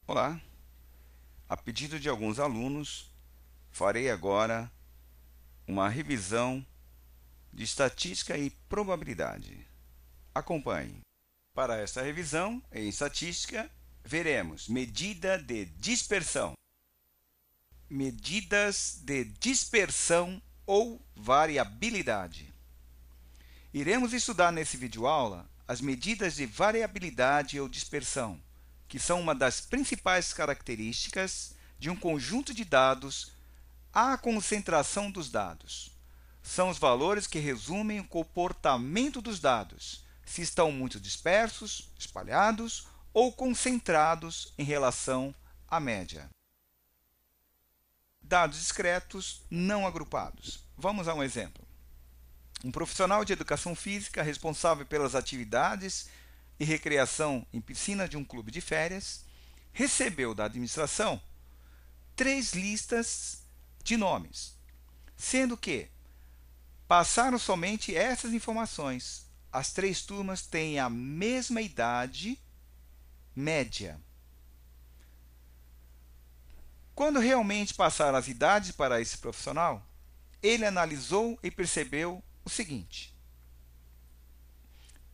Olá, a pedido de alguns alunos, farei agora uma revisão de estatística e probabilidade. Acompanhe. Para esta revisão, em estatística, veremos medida de dispersão, medidas de dispersão ou variabilidade. Iremos estudar nesse videoaula as medidas de variabilidade ou dispersão, que são uma das principais características de um conjunto de dados à concentração dos dados. São os valores que resumem o comportamento dos dados, se estão muito dispersos, espalhados ou concentrados em relação à média. Dados discretos não agrupados. Vamos a um exemplo. Um profissional de educação física responsável pelas atividades e recreação em piscina de um clube de férias recebeu da administração 3 listas de nomes, sendo que passaram somente essas informações. As 3 turmas têm a mesma idade média. Quando realmente passaram as idades para esse profissional, ele analisou e percebeu o seguinte: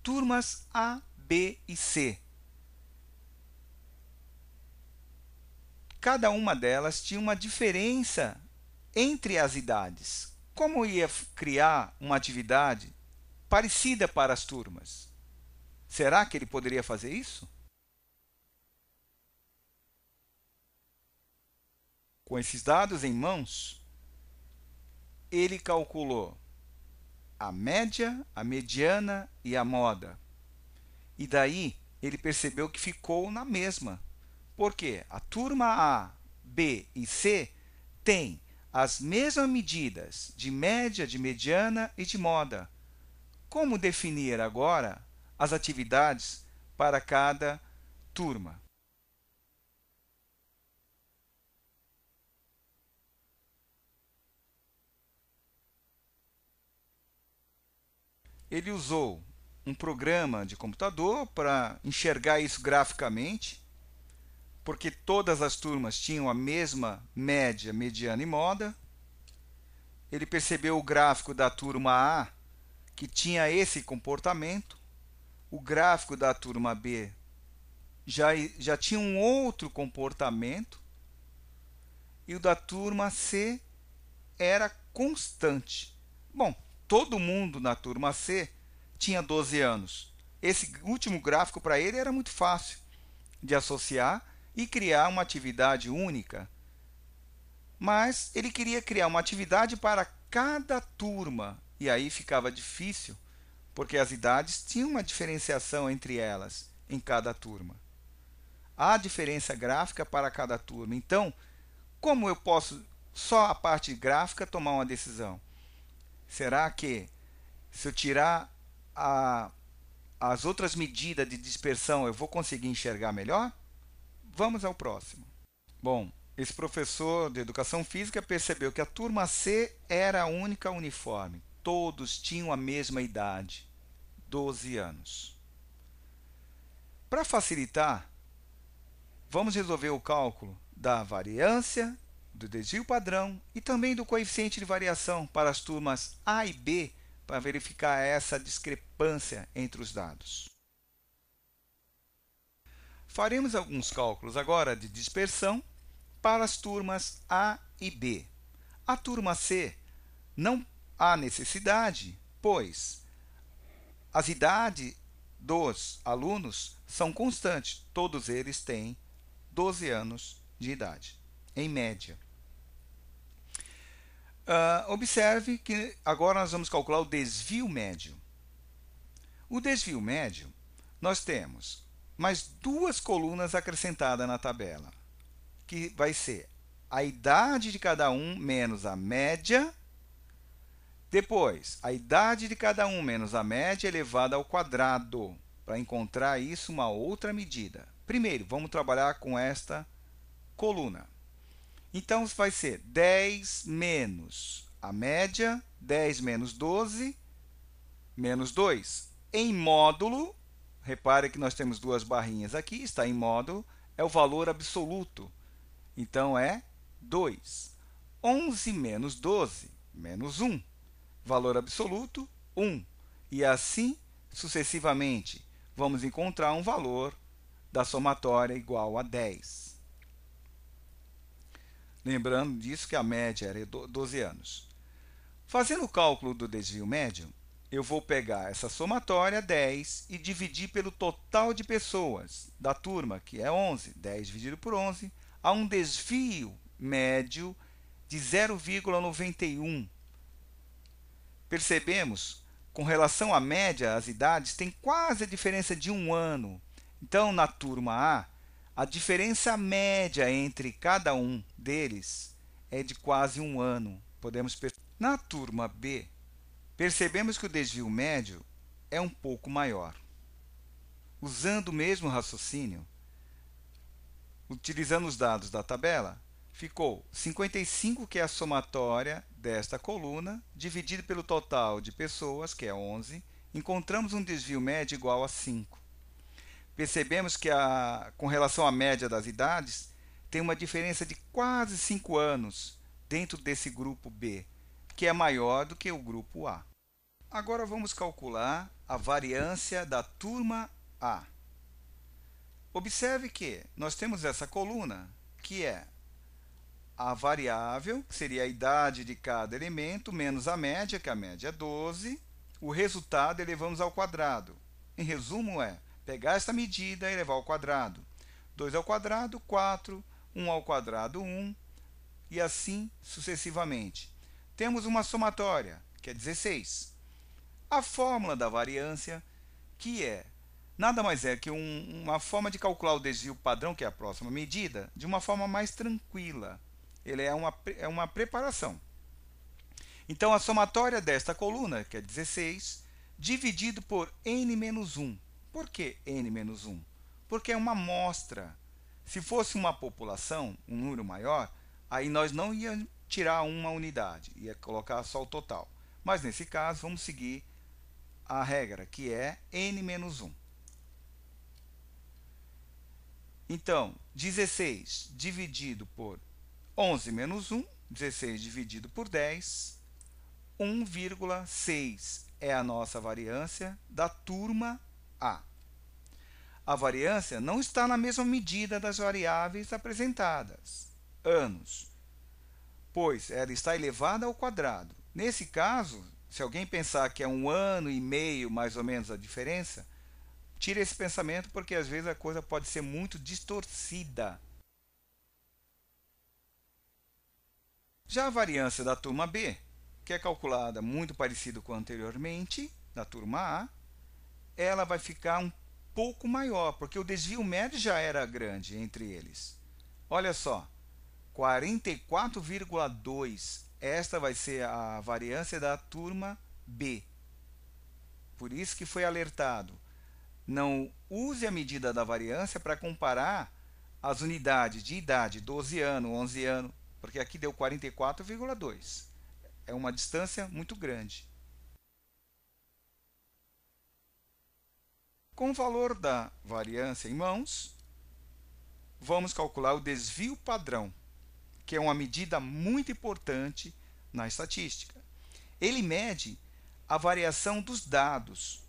turmas A, B e C. Cada uma delas tinha uma diferença entre as idades. Como ia criar uma atividade parecida para as turmas? Será que ele poderia fazer isso? Com esses dados em mãos, ele calculou a média, a mediana e a moda. E daí ele percebeu que ficou na mesma. Por quê? A turma A, B e C tem as mesmas medidas de média, de mediana e de moda. Como definir agora as atividades para cada turma? Ele usou um programa de computador para enxergar isso graficamente, porque todas as turmas tinham a mesma média, mediana e moda. Ele percebeu o gráfico da turma A, que tinha esse comportamento. O gráfico da turma B já tinha um outro comportamento. E o da turma C era constante. Bom, todo mundo na turma C tinha 12 anos. Esse último gráfico para ele era muito fácil de associar e criar uma atividade única. Mas ele queria criar uma atividade para cada turma, e aí ficava difícil, porque as idades tinham uma diferenciação entre elas em cada turma. Há diferença gráfica para cada turma. Então, como eu posso só a parte gráfica tomar uma decisão? Será que se eu tirar as outras medidas de dispersão eu vou conseguir enxergar melhor? Vamos ao próximo. Bom, esse professor de educação física percebeu que a turma C era a única uniforme. Todos tinham a mesma idade, 12 anos. Para facilitar, vamos resolver o cálculo da variância, do desvio padrão e também do coeficiente de variação para as turmas A e B, para verificar essa discrepância entre os dados. Faremos alguns cálculos agora de dispersão para as turmas A e B. A turma C não há necessidade, pois as idades dos alunos são constantes. Todos eles têm 12 anos de idade, em média. Observe que agora nós vamos calcular o desvio médio. O desvio médio, nós temos mais 2 colunas acrescentadas na tabela, que vai ser a idade de cada um menos a média, depois a idade de cada um menos a média elevada ao quadrado. Para encontrar isso, uma outra medida. Primeiro, vamos trabalhar com esta coluna. Então, vai ser 10 menos a média, 10 menos 12, menos 2. Em módulo, repare que nós temos 2 barrinhas aqui, está em módulo, é o valor absoluto. Então, é 2. 11 menos 12, menos 1. Valor absoluto, 1. E assim, sucessivamente, vamos encontrar um valor da somatória igual a 10. Lembrando disso que a média era 12 anos. Fazendo o cálculo do desvio médio, eu vou pegar essa somatória 10 e dividir pelo total de pessoas da turma, que é 11. 10 dividido por 11, há um desvio médio de 0,91. Percebemos, com relação à média, as idades têm quase a diferença de um ano. Então, na turma A diferença média entre cada um deles é de quase um ano. Na turma B, percebemos que o desvio médio é um pouco maior. Usando o mesmo raciocínio, utilizando os dados da tabela, ficou 55, que é a somatória desta coluna, dividido pelo total de pessoas, que é 11, encontramos um desvio médio igual a 5. Percebemos que, com relação à média das idades, tem uma diferença de quase 5 anos dentro desse grupo B, que é maior do que o grupo A. Agora vamos calcular a variância da turma A. Observe que nós temos essa coluna, que é a variável, que seria a idade de cada elemento, menos a média, que a média é 12. O resultado elevamos ao quadrado. Em resumo, é pegar essa medida e elevar ao quadrado. 2 ao quadrado, 4. 1 ao quadrado, 1. E assim sucessivamente. Temos uma somatória, que é 16. A fórmula da variância, que é nada mais é que uma forma de calcular o desvio padrão, que é a próxima medida, de uma forma mais tranquila. Ele é uma preparação. Então, a somatória desta coluna, que é 16, dividido por n-1. Por que n-1? Porque é uma amostra. Se fosse uma população, um número maior, aí nós não íamos tirar uma unidade, ia colocar só o total. Mas nesse caso, vamos seguir a regra, que é n-1. Então, 16 dividido por 11 menos 1, 16 dividido por 10, 1,6 é a nossa variância da turma A. A variância não está na mesma medida das variáveis apresentadas, anos, pois ela está elevada ao quadrado. Nesse caso, se alguém pensar que é 1 ano e meio mais ou menos a diferença, tire esse pensamento, porque às vezes a coisa pode ser muito distorcida. Já a variância da turma B, que é calculada muito parecido com a anteriormente, da turma A, ela vai ficar um pouco maior, porque o desvio médio já era grande entre eles. Olha só, 44,2. Esta vai ser a variância da turma B. Por isso que foi alertado. Não use a medida da variância para comparar as unidades de idade, 12 anos, 11 anos, porque aqui deu 44,2. É uma distância muito grande. Com o valor da variância em mãos, vamos calcular o desvio padrão, que é uma medida muito importante na estatística. Ele mede a variação dos dados,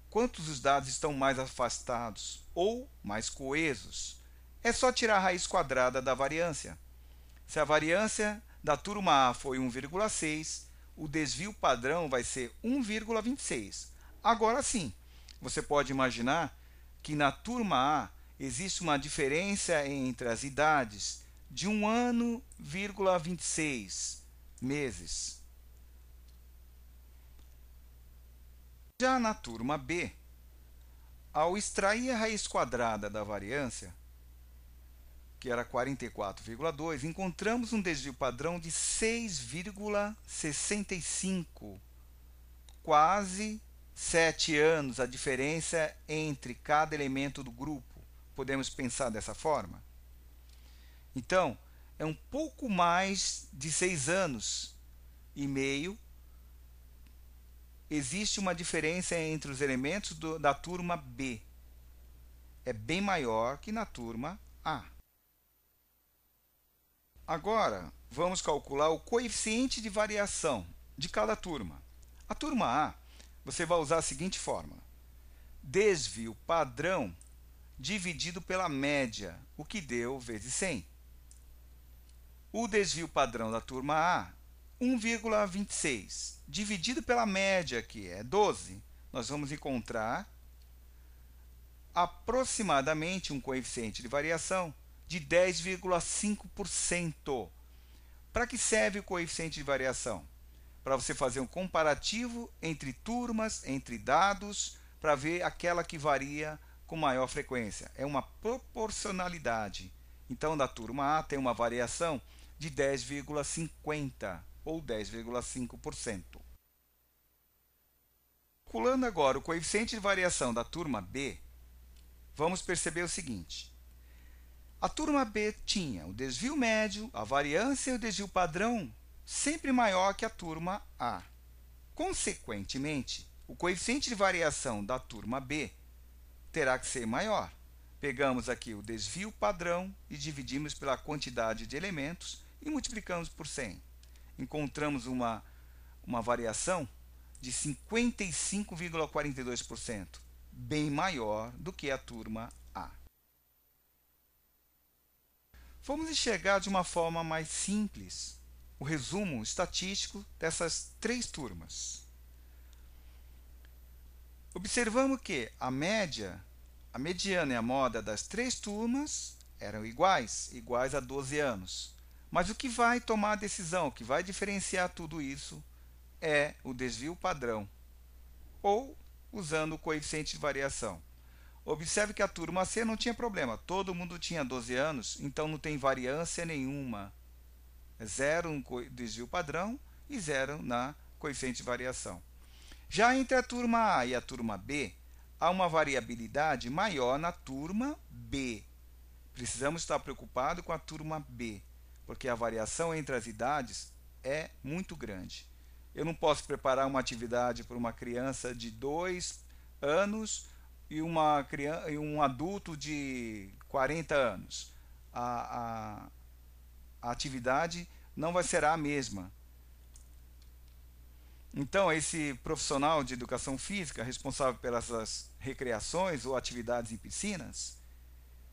quantos os dados estão mais afastados ou mais coesos. É só tirar a raiz quadrada da variância. Se a variância da turma A foi 1,6, o desvio padrão vai ser 1,26. Agora sim, você pode imaginar que na turma A existe uma diferença entre as idades de 1 ano, 26 meses. Já na turma B, ao extrair a raiz quadrada da variância, que era 44,2, encontramos um desvio padrão de 6,65, quase 7 anos a diferença entre cada elemento do grupo. Podemos pensar dessa forma? Então, é um pouco mais de 6 anos e meio. Existe uma diferença entre os elementos da turma B. É bem maior que na turma A. A. Agora, vamos calcular o coeficiente de variação de cada turma. A turma A, você vai usar a seguinte forma: desvio padrão dividido pela média, o que deu vezes 100. O desvio padrão da turma A, 1,26, dividido pela média, que é 12, nós vamos encontrar aproximadamente um coeficiente de variação de 10,5%. Para que serve o coeficiente de variação? Para você fazer um comparativo entre turmas, entre dados, para ver aquela que varia com maior frequência. É uma proporcionalidade. Então, da turma A tem uma variação de 10,50% ou 10,5%. Calculando agora o coeficiente de variação da turma B, vamos perceber o seguinte: a turma B tinha o desvio médio, a variância e o desvio padrão sempre maior que a turma A. Consequentemente, o coeficiente de variação da turma B terá que ser maior. Pegamos aqui o desvio padrão e dividimos pela quantidade de elementos e multiplicamos por 100. Encontramos uma variação de 55,42%, bem maior do que a turma A. Vamos enxergar de uma forma mais simples o resumo estatístico dessas três turmas. Observamos que a média, a mediana e a moda das três turmas eram iguais a 12 anos. Mas o que vai tomar a decisão, o que vai diferenciar tudo isso é o desvio padrão, ou usando o coeficiente de variação. Observe que a turma C não tinha problema, todo mundo tinha 12 anos, então não tem variância nenhuma. Zero no desvio padrão e zero na coeficiente de variação. Já entre a turma A e a turma B, há uma variabilidade maior na turma B. Precisamos estar preocupados com a turma B, porque a variação entre as idades é muito grande. Eu não posso preparar uma atividade para uma criança de 2 anos e um adulto de 40 anos. A atividade não vai ser a mesma. Então, esse profissional de educação física, responsável pelas recreações ou atividades em piscinas,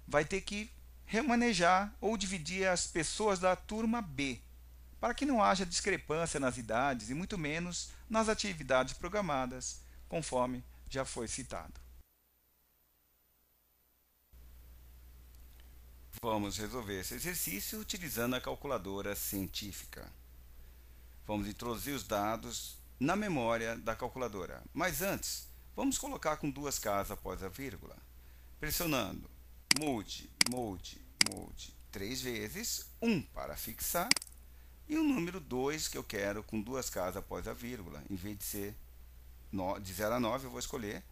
vai ter que remanejar ou dividir as pessoas da turma B, para que não haja discrepância nas idades e muito menos nas atividades programadas, conforme já foi citado. Vamos resolver esse exercício utilizando a calculadora científica. Vamos introduzir os dados na memória da calculadora. Mas antes, vamos colocar com duas casas após a vírgula. Pressionando mude 3 vezes, 1 para fixar, e o número 2 que eu quero com duas casas após a vírgula. Em vez de ser de 0 a 9, eu vou escolher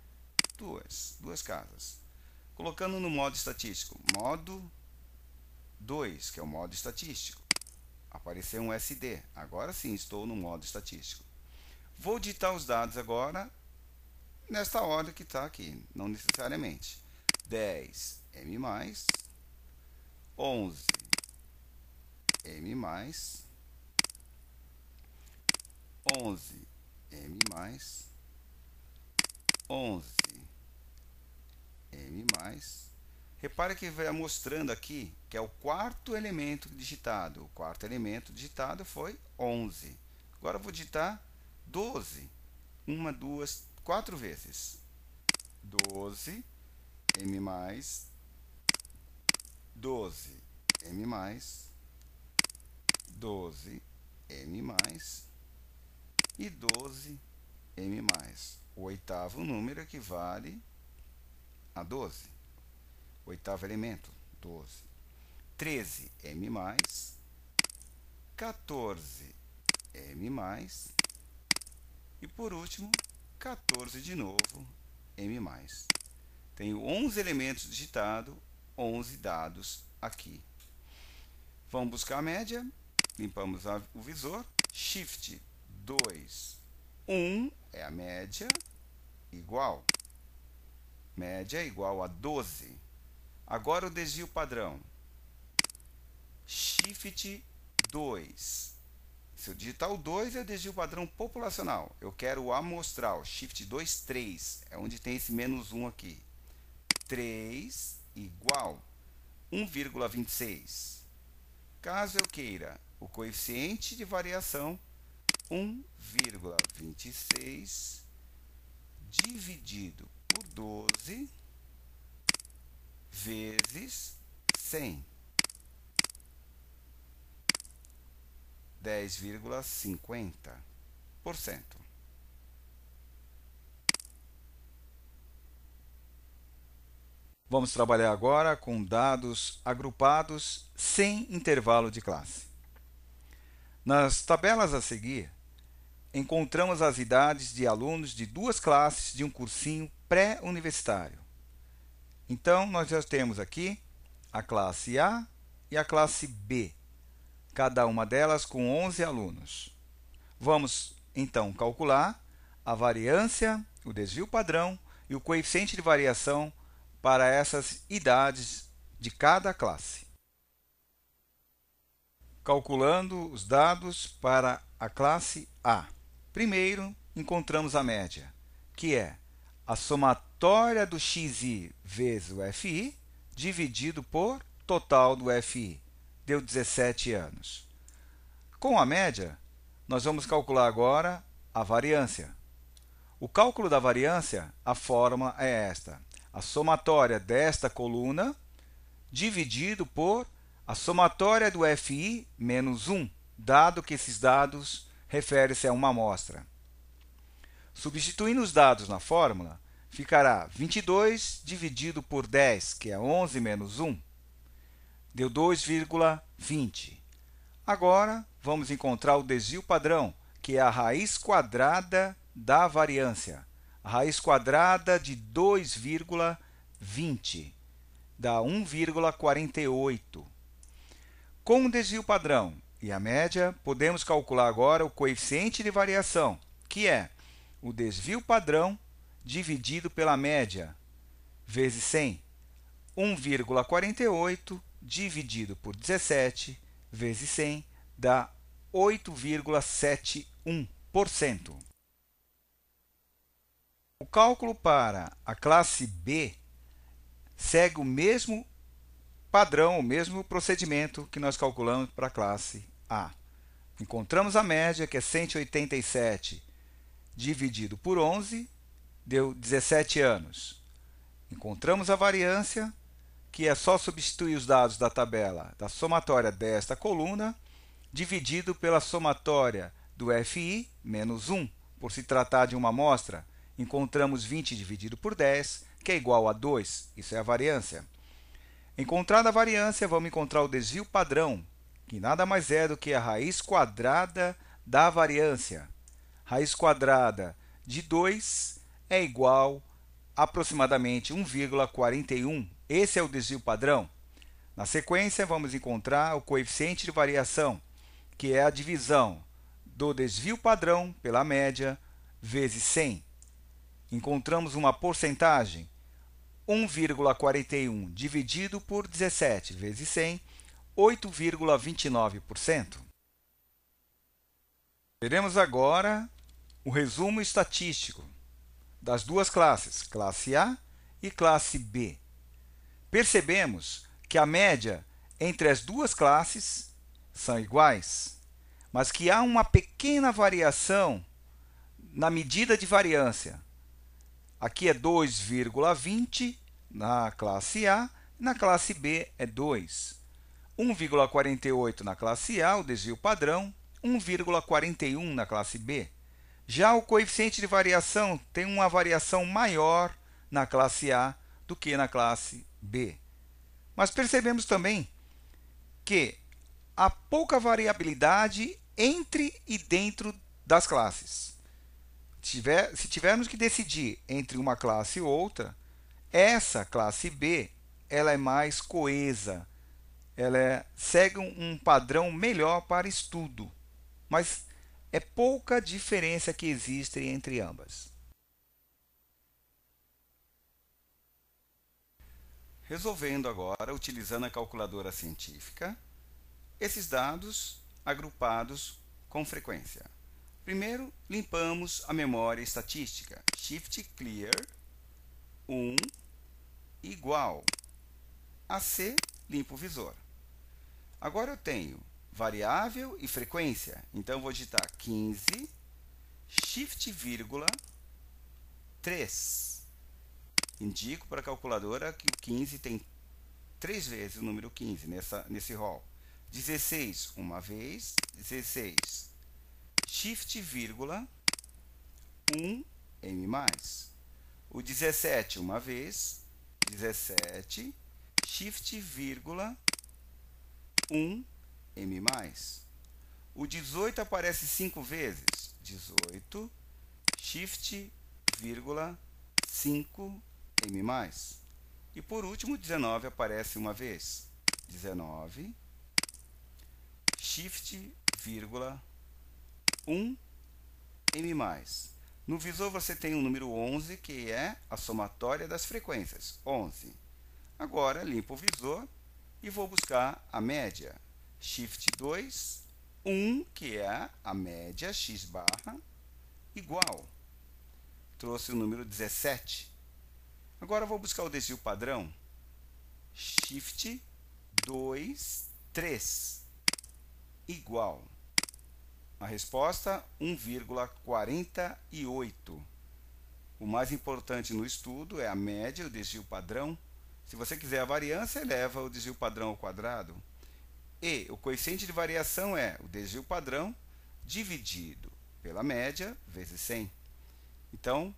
duas casas. Colocando no modo estatístico, modo 2, que é o modo estatístico. Apareceu um SD. Agora sim estou no modo estatístico. Vou digitar os dados agora nesta ordem que está aqui, não necessariamente. 10 M+, 11 M+, 11 M+, 11 M+. Repare que vai mostrando aqui que é o quarto elemento digitado. O quarto elemento digitado foi 11. Agora eu vou digitar 12. 1, 2, 4 vezes. 12 M+, 12 M+, 12 M+, e 12 M+. O oitavo número equivale a 12. Oitavo elemento, 12. 13 M+, 14 M+, e por último, 14 de novo M+. Tenho 11 elementos digitados, 11 dados aqui. Vamos buscar a média, limpamos o visor, Shift 2, 1 é a média, média igual a 12. Agora o desvio padrão. Shift 2. Se eu digitar o 2, eu desvio o padrão populacional. Eu quero o amostral, Shift 2, 3. É onde tem esse menos 1 aqui. 3 igual 1,26. Caso eu queira o coeficiente de variação, 1,26 dividido por 12 vezes 100. 10,50%. Vamos trabalhar agora com dados agrupados sem intervalo de classe. Nas tabelas a seguir, encontramos as idades de alunos de duas classes de um cursinho pré-universitário. Então, nós já temos aqui a classe A e a classe B, cada uma delas com 11 alunos. Vamos, então, calcular a variância, o desvio padrão e o coeficiente de variação para essas idades de cada classe. Calculando os dados para a classe A. Primeiro, encontramos a média, que é a somatória do xi vezes o fi dividido por total do fi. Deu 17 anos. Com a média, nós vamos calcular agora a variância. O cálculo da variância, a fórmula é esta. A somatória desta coluna dividido por a somatória do fi menos 1, dado que esses dados referem-se a uma amostra. Substituindo os dados na fórmula, ficará 22 dividido por 10, que é 11 menos 1, deu 2,20. Agora, vamos encontrar o desvio padrão, que é a raiz quadrada da variância. A raiz quadrada de 2,20 dá 1,48. Com o desvio padrão e a média, podemos calcular agora o coeficiente de variação, que é o desvio padrão dividido pela média, vezes 100. 1,48 dividido por 17 vezes 100 dá 8,71%. O cálculo para a classe B segue o mesmo padrão, o mesmo procedimento que nós calculamos para a classe A. Encontramos a média, que é 187 dividido por 11, deu 17 anos. Encontramos a variância, que é só substituir os dados da tabela da somatória desta coluna, dividido pela somatória do fi menos 1. Por se tratar de uma amostra, encontramos 20 dividido por 10, que é igual a 2. Isso é a variância. Encontrada a variância, vamos encontrar o desvio padrão, que nada mais é do que a raiz quadrada da variância. Raiz quadrada de 2 é igual a aproximadamente 1,41. Esse é o desvio padrão. Na sequência, vamos encontrar o coeficiente de variação, que é a divisão do desvio padrão pela média vezes 100. Encontramos uma porcentagem, 1,41 dividido por 17 vezes 100, 8,29%. Veremos agora o resumo estatístico das duas classes, classe A e classe B. Percebemos que a média entre as duas classes são iguais, mas que há uma pequena variação na medida de variância. Aqui é 2,20 na classe A, na classe B é 2. 1,48 na classe A, o desvio padrão, 1,41 na classe B. Já o coeficiente de variação tem uma variação maior na classe A do que na classe B. Mas percebemos também que há pouca variabilidade entre e dentro das classes. Se tivermos que decidir entre uma classe e outra, essa classe B ela é mais coesa, ela segue um padrão melhor para estudo, mas é pouca diferença que existe entre ambas. Resolvendo agora, utilizando a calculadora científica, esses dados agrupados com frequência. Primeiro, limpamos a memória estatística. Shift Clear 1 igual AC, limpo o visor. Agora eu tenho variável e frequência, então vou digitar 15, Shift vírgula 3. Indico para a calculadora que o 15 tem 3 vezes o número 15 nesse rol. 16 uma vez, 16, Shift vírgula 1 M+. O 17 uma vez, 17, Shift vírgula 1 M+. O 18 aparece 5 vezes, 18, Shift vírgula 5 M+. E por último, 19 aparece uma vez, 19, Shift vírgula 1 M+. No visor você tem o número 11, que é a somatória das frequências, 11. Agora limpo o visor e vou buscar a média. Shift 2, 1, que é a média x barra, igual. Trouxe o número 17. Agora vou buscar o desvio padrão. Shift 2, 3, igual. A resposta, 1,48. O mais importante no estudo é a média e o desvio padrão. Se você quiser a variância, eleva o desvio padrão ao quadrado. E o coeficiente de variação é o desvio padrão dividido pela média vezes 100. Então,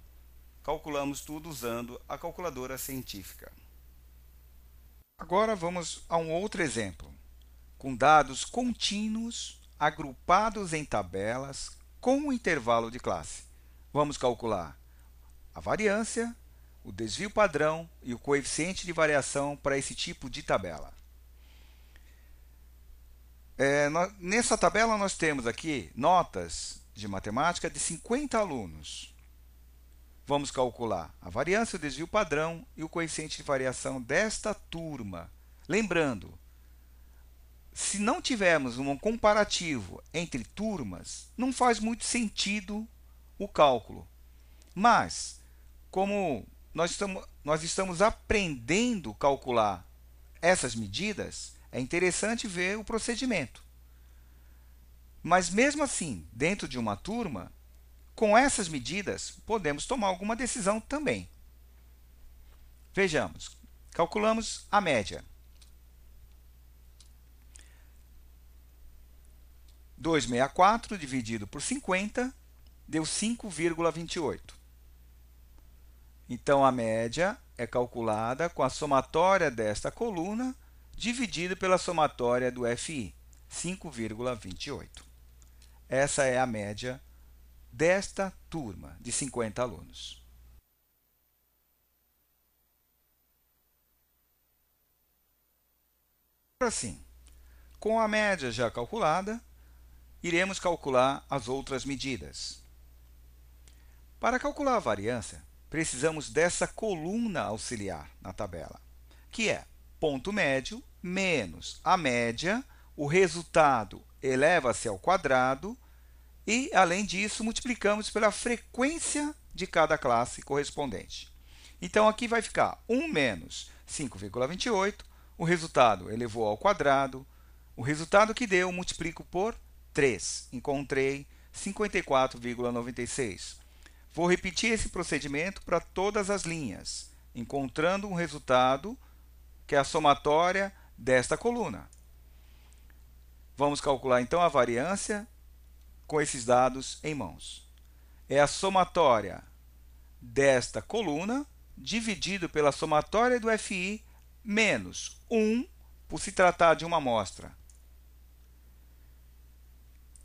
calculamos tudo usando a calculadora científica. Agora vamos a um outro exemplo, com dados contínuos agrupados em tabelas com um intervalo de classe. Vamos calcular a variância, o desvio padrão e o coeficiente de variação para esse tipo de tabela. Nessa tabela nós temos aqui notas de matemática de 50 alunos. Vamos calcular a variância, o desvio padrão e o coeficiente de variação desta turma. Lembrando, se não tivermos um comparativo entre turmas, não faz muito sentido o cálculo. Mas, como nós estamos aprendendo a calcular essas medidas, é interessante ver o procedimento. Mas mesmo assim, dentro de uma turma, com essas medidas, podemos tomar alguma decisão também. Vejamos, calculamos a média. 264 dividido por 50 deu 5,28. Então, a média é calculada com a somatória desta coluna dividido pela somatória do FI, 5,28. Essa é a média desta turma de 50 alunos. Assim, com a média já calculada, iremos calcular as outras medidas. Para calcular a variância, precisamos dessa coluna auxiliar na tabela, que é ponto médio menos a média, o resultado eleva-se ao quadrado e, além disso, multiplicamos pela frequência de cada classe correspondente. Então, aqui vai ficar 1 menos 5,28, o resultado elevou ao quadrado, o resultado que deu multiplico por 3, encontrei 54,96. Vou repetir esse procedimento para todas as linhas, encontrando um resultado que é a somatória desta coluna. Vamos calcular então a variância com esses dados em mãos. É a somatória desta coluna dividido pela somatória do FI menos 1 por se tratar de uma amostra.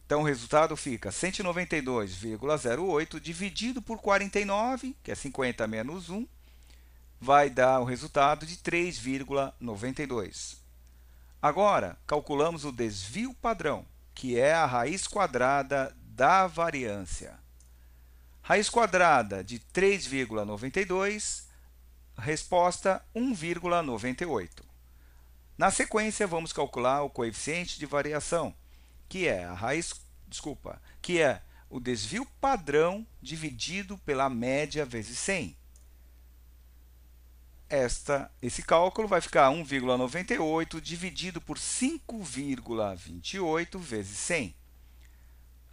Então, o resultado fica 192,08 dividido por 49, que é 50 menos 1, vai dar o resultado de 3,92. Agora, calculamos o desvio padrão, que é a raiz quadrada da variância. Raiz quadrada de 3,92, resposta 1,98. Na sequência, vamos calcular o coeficiente de variação, que é que é o desvio padrão dividido pela média vezes 100. Esse cálculo vai ficar 1,98 dividido por 5,28 vezes 100.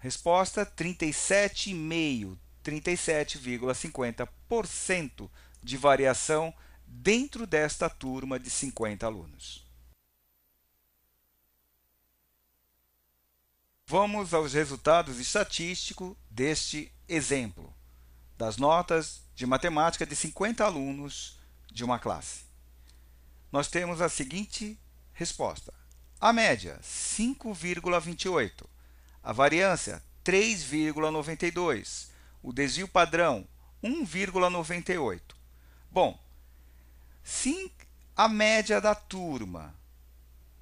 Resposta: 37,5, 37,50% de variação dentro desta turma de 50 alunos. Vamos aos resultados estatísticos deste exemplo, das notas de matemática de 50 alunos de uma classe. Nós temos a seguinte resposta: a média 5,28, a variância 3,92, o desvio padrão 1,98. Bom, se a média da turma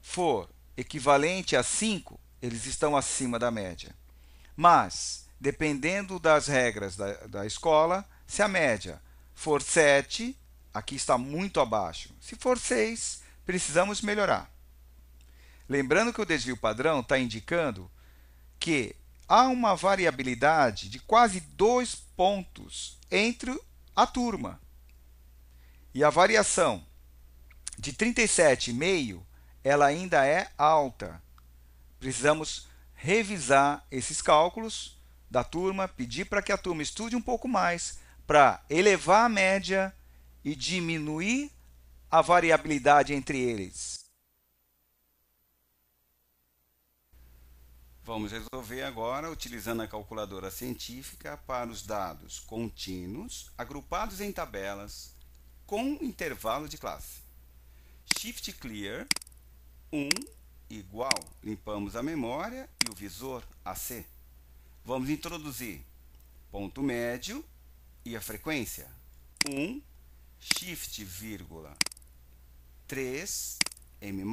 for equivalente a 5, eles estão acima da média. Mas, dependendo das regras da escola, se a média for 7, aqui está muito abaixo. Se for 6, precisamos melhorar. Lembrando que o desvio padrão está indicando que há uma variabilidade de quase 2 pontos entre a turma. E a variação de 37,5, ela ainda é alta. Precisamos revisar esses cálculos da turma, pedir para que a turma estude um pouco mais, para elevar a média e diminuir a variabilidade entre eles. Vamos resolver agora utilizando a calculadora científica para os dados contínuos, agrupados em tabelas, com intervalo de classe. Shift Clear 1 igual, limpamos a memória e o visor AC. Vamos introduzir ponto médio e a frequência. 1, Shift, vírgula, 3, M+.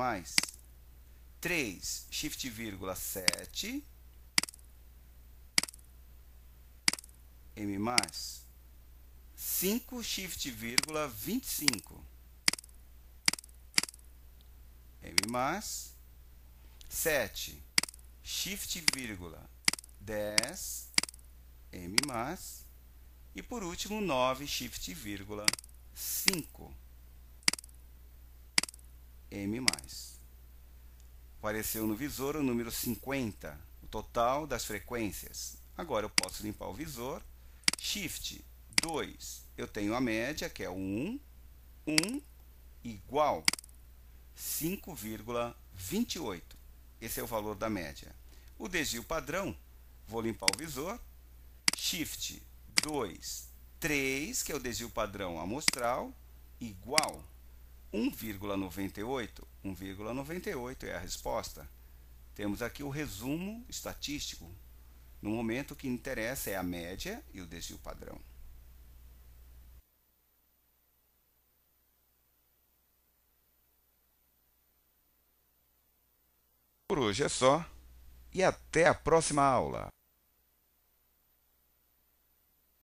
3, Shift, vírgula, 7, M+. 5, Shift, vírgula, 25, M+. 7, Shift, vírgula, 10, M+. E por último, 9, Shift, vírgula, 5, M+. Apareceu no visor o número 50, o total das frequências. Agora eu posso limpar o visor. Shift 2, eu tenho a média, que é 1, igual 5,28. Esse é o valor da média. O desvio padrão, vou limpar o visor. Shift 2, 3, que é o desvio padrão amostral, igual 1,98. 1,98 é a resposta. Temos aqui o resumo estatístico. No momento, o que interessa é a média e o desvio padrão. Por hoje é só e até a próxima aula.